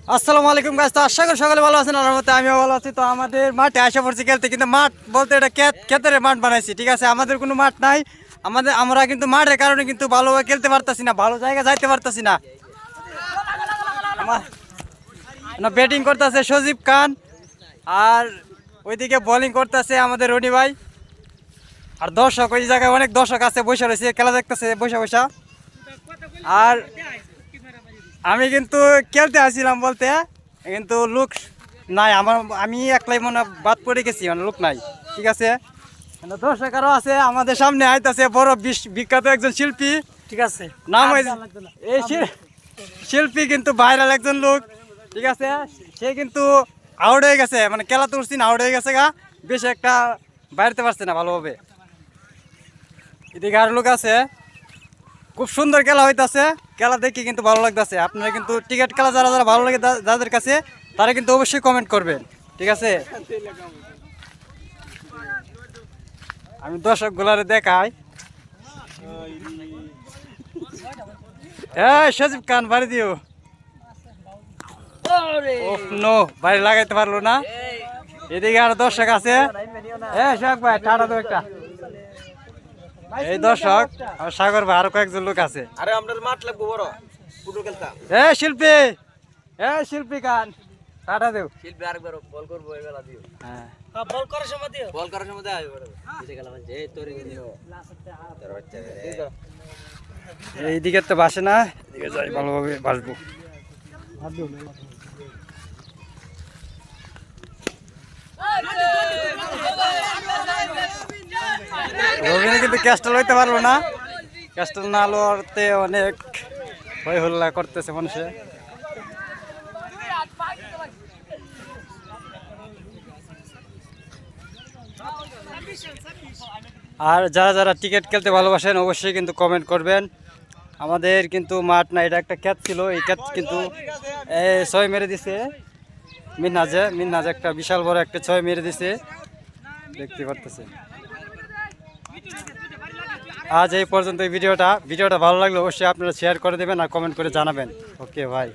আসসালামু আলাইকুম গাইস, তো আশা করি সকালে ভালো আছেন। আমার মতে আমিও ভালো আছি। তো আমাদের মাঠে আসা পড়ছি খেলতে, কিন্তু মাঠ বলতে এটা ক্ষেতের মাঠ বানাইছি, ঠিক আছে। আমাদের কোনো মাঠ নাই। আমরা কিন্তু মাঠের কারণে কিন্তু ভালোভাবে খেলতে পারতাছি না, ভালো জায়গায় যাইতে পারতাছি না। ব্যাটিং করতেছে সজীব খান, আর ওইদিকে বোলিং করতেছে আমাদের রনি ভাই। আর দর্শক, ওই জায়গায় অনেক দর্শক আছে, বসে রয়েছে, খেলা দেখতেছে বসে বসা। আর আমি কিন্তু খেলতে আসছিলাম বলতে, কিন্তু লোক নাই আমি একলাই মনে বাদ পড়ে গেছি, মানে লোক নাই, ঠিক আছে। দর্শক আরো আছে, আমাদের সামনে আইতাছে বড় বিখ্যাত একজন শিল্পী, ঠিক আছে। নাম এই শিল্পী কিন্তু ভাইরাল একজন লোক, ঠিক আছে। সে কিন্তু আউট হয়ে গেছে, মানে খেলা তুলছি না, আউট হয়ে গেছে গা, বেশি একটা বাইরতে পারছে না ভালোভাবে। এদিকে আর লোক আছে, খুব সুন্দর খেলা হইতাছে, খেলা দেখে কিন্তু ভালো লাগতেছে। আপনারা কিন্তু টিকিট খেলা যারা যারা ভালো লাগে যাদের কাছে, তারা কিন্তু অবশ্যই কমেন্ট করবেন, ঠিক আছে। আমি দর্শক গুলারে দেখাই। সজীব খান বাড়ি দিও। নো, বাড়ি লাগাইতে পারলো না। এদিকে আর দর্শক আছে, সোহাগ ভাই টাটা দো একটা। এই দর্শক আর সাগর ভাই, আরো কয়েকজন লোক আছে। আরে আমরা মাঠ লাগবো বড় ফুটবল খেলতাম। শিল্পী, শিল্পী খান টাটা দেও। শিল্পী আরেকবার বল করবো, এবেলা দিও। হ্যাঁ, বল করার সময় দিও, বল করার সময় দাও বড় দিতে গেলাম যে এই তোরে দিও তোর বাচ্চা এইদিকে তো বাসে না, এদিকে যাই ভালোভাবে বাসবো। রবিনে কিন্তু ক্যাস্টা লইতে পারলো না, ক্যাস্টা না লড়তে অনেক হই হল্লা করতেছে মানুষে। আর যারা যারা টিকিট খেলতে ভালোবাসেন অবশ্যই কিন্তু কমেন্ট করবেন। আমাদের কিন্তু মাঠ না, এটা একটা ক্যাচ ছিল, এই ক্যাচ কিন্তু ছয় মেরে দিছে মিনহাজে একটা বিশাল বড় একটা ছয় মেরে দিছে, দেখতে পারতেছে। আজ এই পর্যন্ত এই ভিডিওটা ভালো লাগলে অবশ্যই আপনারা শেয়ার করে দেবেন আর কমেন্ট করে জানাবেন। ওকে ভাই।